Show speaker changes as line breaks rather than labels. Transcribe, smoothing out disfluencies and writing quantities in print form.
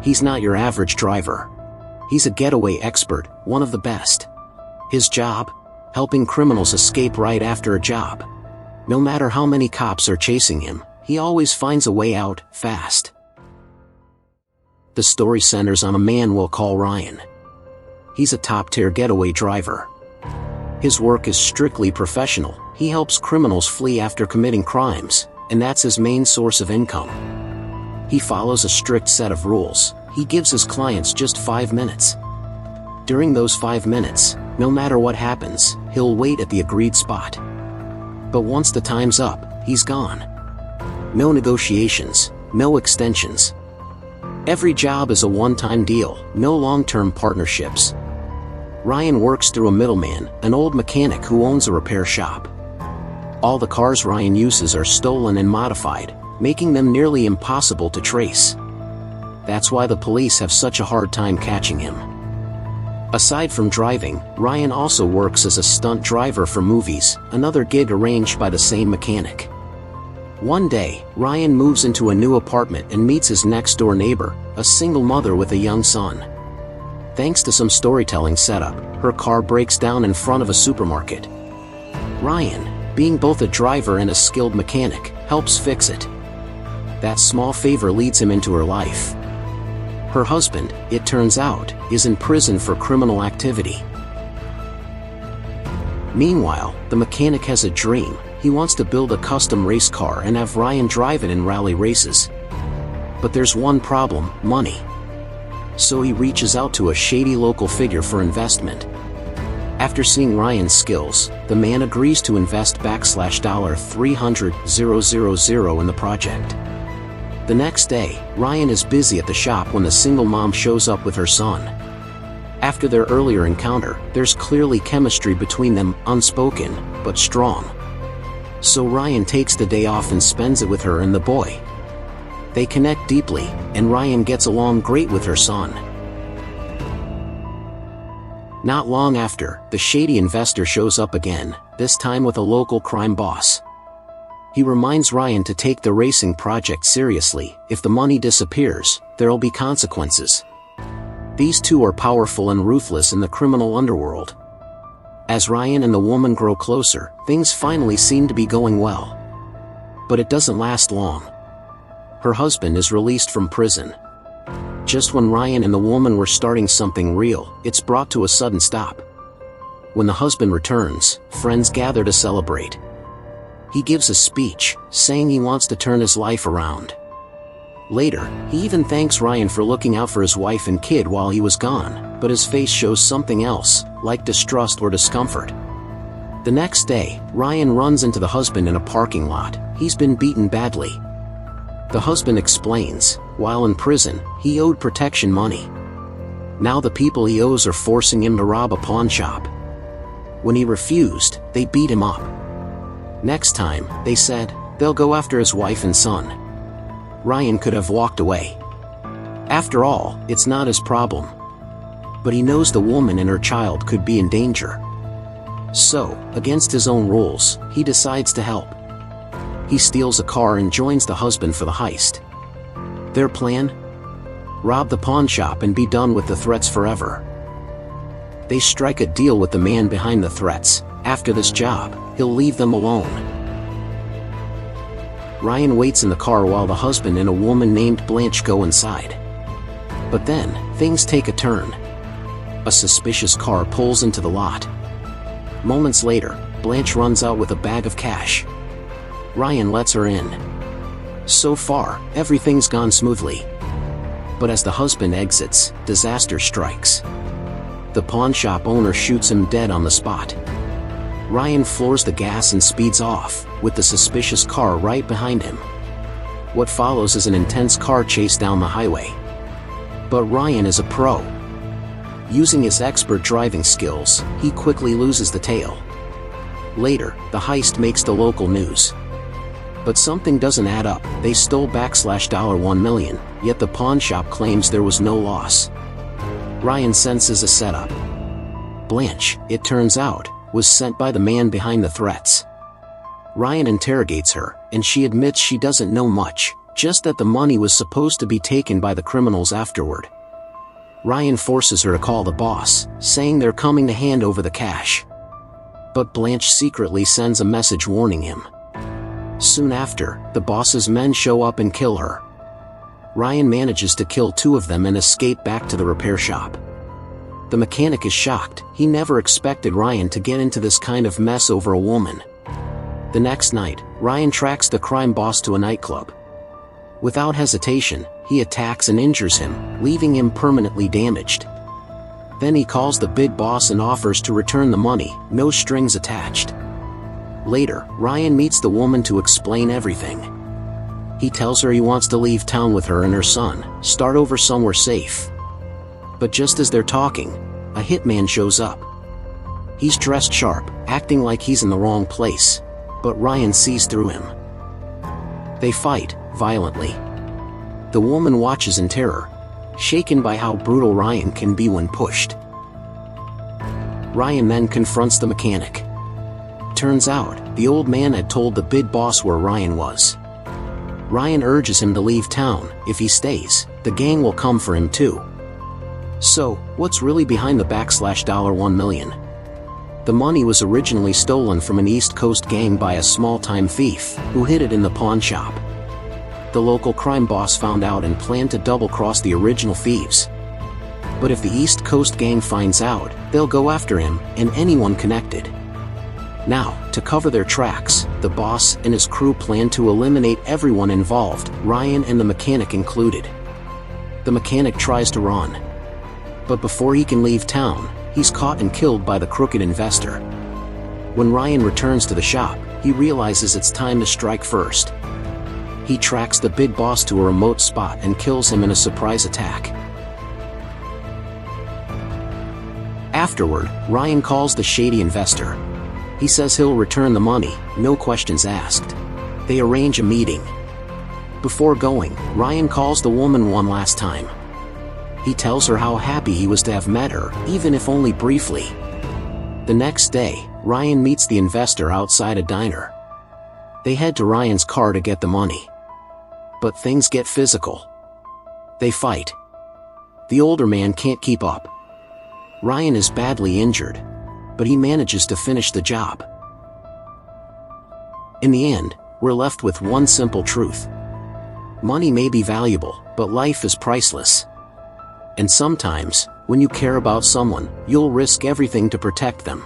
He's not your average driver. He's a getaway expert, one of the best. His job? Helping criminals escape right after a job. No matter how many cops are chasing him, he always finds a way out, fast. The story centers on a man we'll call Ryan. He's a top-tier getaway driver. His work is strictly professional. He helps criminals flee after committing crimes, and that's his main source of income. He follows a strict set of rules. He gives his clients just 5 minutes. During those 5 minutes, no matter what happens, he'll wait at the agreed spot. But once the time's up, he's gone. No negotiations, no extensions. Every job is a one-time deal, no long-term partnerships. Ryan works through a middleman, an old mechanic who owns a repair shop. All the cars Ryan uses are stolen and modified, making them nearly impossible to trace. That's why the police have such a hard time catching him. Aside from driving, Ryan also works as a stunt driver for movies, another gig arranged by the same mechanic. One day, Ryan moves into a new apartment and meets his next-door neighbor, a single mother with a young son. Thanks to some storytelling setup, her car breaks down in front of a supermarket. Ryan, being both a driver and a skilled mechanic, helps fix it. That small favor leads him into her life. Her husband, it turns out, is in prison for criminal activity. Meanwhile, the mechanic has a dream. He wants to build a custom race car and have Ryan drive it in rally races. But there's one problem: money. So he reaches out to a shady local figure for investment. After seeing Ryan's skills, the man agrees to invest $300,000 in the project. The next day, Ryan is busy at the shop when the single mom shows up with her son. After their earlier encounter, there's clearly chemistry between them, unspoken, but strong. So Ryan takes the day off and spends it with her and the boy. They connect deeply, and Ryan gets along great with her son. Not long after, the shady investor shows up again, this time with a local crime boss. He reminds Ryan to take the racing project seriously. If the money disappears, there'll be consequences. These two are powerful and ruthless in the criminal underworld. As Ryan and the woman grow closer, things finally seem to be going well. But it doesn't last long. Her husband is released from prison. Just when Ryan and the woman were starting something real, it's brought to a sudden stop. When the husband returns, friends gather to celebrate. He gives a speech, saying he wants to turn his life around. Later, he even thanks Ryan for looking out for his wife and kid while he was gone, but his face shows something else, like distrust or discomfort. The next day, Ryan runs into the husband in a parking lot. He's been beaten badly. The husband explains, while in prison, he owed protection money. Now the people he owes are forcing him to rob a pawn shop. When he refused, they beat him up. Next time, they said, they'll go after his wife and son. Ryan could have walked away. After all, it's not his problem. But he knows the woman and her child could be in danger. So, against his own rules, he decides to help. He steals a car and joins the husband for the heist. Their plan? Rob the pawn shop and be done with the threats forever. They strike a deal with the man behind the threats. After this job, he'll leave them alone. Ryan waits in the car while the husband and a woman named Blanche go inside. But then, things take a turn. A suspicious car pulls into the lot. Moments later, Blanche runs out with a bag of cash. Ryan lets her in. So far, everything's gone smoothly. But as the husband exits, disaster strikes. The pawn shop owner shoots him dead on the spot. Ryan floors the gas and speeds off, with the suspicious car right behind him. What follows is an intense car chase down the highway. But Ryan is a pro. Using his expert driving skills, he quickly loses the tail. Later, the heist makes the local news. But something doesn't add up. They stole $1 million, yet the pawn shop claims there was no loss. Ryan senses a setup. Blanche, it turns out, was sent by the man behind the threats. Ryan interrogates her, and she admits she doesn't know much, just that the money was supposed to be taken by the criminals afterward. Ryan forces her to call the boss, saying they're coming to hand over the cash. But Blanche secretly sends a message warning him. Soon after, the boss's men show up and kill her. Ryan manages to kill 2 of them and escape back to the repair shop. The mechanic is shocked. He never expected Ryan to get into this kind of mess over a woman. The next night, Ryan tracks the crime boss to a nightclub. Without hesitation, he attacks and injures him, leaving him permanently damaged. Then he calls the bid boss and offers to return the money, no strings attached. Later, Ryan meets the woman to explain everything. He tells her he wants to leave town with her and her son, start over somewhere safe. But just as they're talking, a hitman shows up. He's dressed sharp, acting like he's in the wrong place, but Ryan sees through him. They fight, violently. The woman watches in terror, shaken by how brutal Ryan can be when pushed. Ryan then confronts the mechanic. Turns out, the old man had told the bid boss where Ryan was. Ryan urges him to leave town. If he stays, the gang will come for him too. So, what's really behind the $1 million? The money was originally stolen from an East Coast gang by a small-time thief, who hid it in the pawn shop. The local crime boss found out and planned to double-cross the original thieves. But if the East Coast gang finds out, they'll go after him and anyone connected. Now, to cover their tracks, the boss and his crew plan to eliminate everyone involved, Ryan and the mechanic included. The mechanic tries to run. But before he can leave town, he's caught and killed by the crooked investor. When Ryan returns to the shop, he realizes it's time to strike first. He tracks the bid boss to a remote spot and kills him in a surprise attack. Afterward, Ryan calls the shady investor. He says he'll return the money, no questions asked. They arrange a meeting. Before going, Ryan calls the woman one last time. He tells her how happy he was to have met her, even if only briefly. The next day, Ryan meets the investor outside a diner. They head to Ryan's car to get the money. But things get physical. They fight. The older man can't keep up. Ryan is badly injured, but he manages to finish the job. In the end, we're left with one simple truth. Money may be valuable, but life is priceless. And sometimes, when you care about someone, you'll risk everything to protect them.